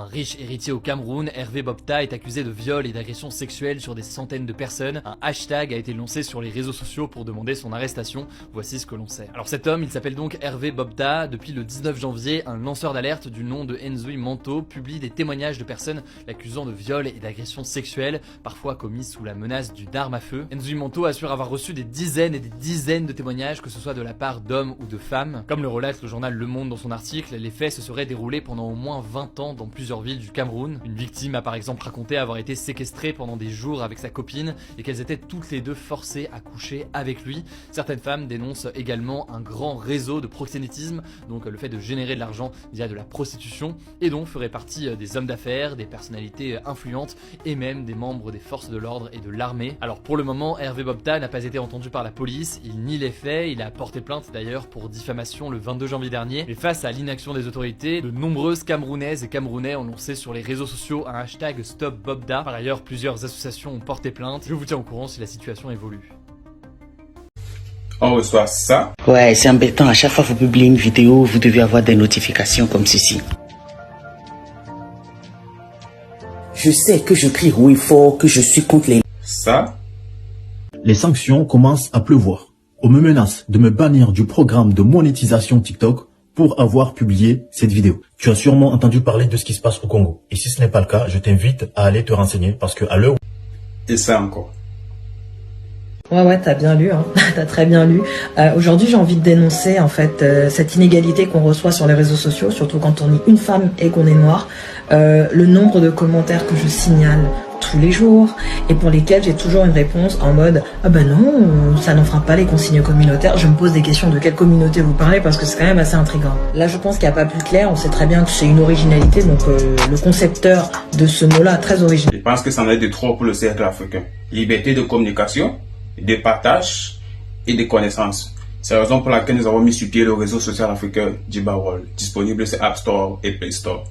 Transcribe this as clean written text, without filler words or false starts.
Un riche héritier au Cameroun, Hervé Bopta est accusé de viol et d'agression sexuelle sur des centaines de personnes. Un hashtag a été lancé sur les réseaux sociaux pour demander son arrestation. Voici ce que l'on sait. Alors cet homme, il s'appelle donc Hervé Bopta. Depuis le 19 janvier, un lanceur d'alerte du nom de Nzui Manto publie des témoignages de personnes l'accusant de viol et d'agression sexuelle, parfois commises sous la menace d'une arme à feu. Nzui Manto assure avoir reçu des dizaines et des dizaines de témoignages, que ce soit de la part d'hommes ou de femmes. Comme le relate le journal Le Monde dans son article, les faits se seraient déroulés pendant au moins 20 ans dans plusieurs villes du Cameroun. Une victime a par exemple raconté avoir été séquestrée pendant des jours avec sa copine et qu'elles étaient toutes les deux forcées à coucher avec lui. Certaines femmes dénoncent également un grand réseau de proxénétisme, donc le fait de générer de l'argent via de la prostitution, et dont feraient partie des hommes d'affaires, des personnalités influentes et même des membres des forces de l'ordre et de l'armée. Alors pour le moment, Hervé Bopta n'a pas été entendu par la police, il nie les faits, il a porté plainte d'ailleurs pour diffamation le 22 janvier dernier. Mais face à l'inaction des autorités, de nombreuses Camerounaises et Camerounais ont lancé sur les réseaux sociaux un hashtag Stop Bopta. Par ailleurs, plusieurs associations ont porté plainte. Je vous tiens au courant si la situation évolue. On reçoit ça. Ouais, c'est embêtant. À chaque fois que vous publiez une vidéo, vous devez avoir des notifications comme ceci. Je sais que je crie oui fort, que je suis contre les... Ça. Les sanctions commencent à pleuvoir. On me menace de me bannir du programme de monétisation TikTok pour avoir publié cette vidéo. Tu as sûrement entendu parler de ce qui se passe au Congo. Et si ce n'est pas le cas, je t'invite à aller te renseigner parce que à l'heure... Et ça encore. Ouais, t'as bien lu, hein. T'as très bien lu. Aujourd'hui, j'ai envie de dénoncer en fait cette inégalité qu'on reçoit sur les réseaux sociaux, surtout quand on est une femme et qu'on est noire. Le nombre de commentaires que je signale tous les jours et pour lesquels j'ai toujours une réponse en mode « Ah ben non, ça n'enfreint pas les consignes communautaires ». Je me pose des questions de quelle communauté vous parlez parce que c'est quand même assez intriguant. Là, je pense qu'il n'y a pas plus clair. On sait très bien que c'est une originalité, donc le concepteur de ce mot-là, très original. Je pense que ça en est de trop pour le cercle africain. Liberté de communication, de partage et de connaissances. C'est la raison pour laquelle nous avons mis sur pied le réseau social africain Djibawol, disponible sur App Store et Play Store.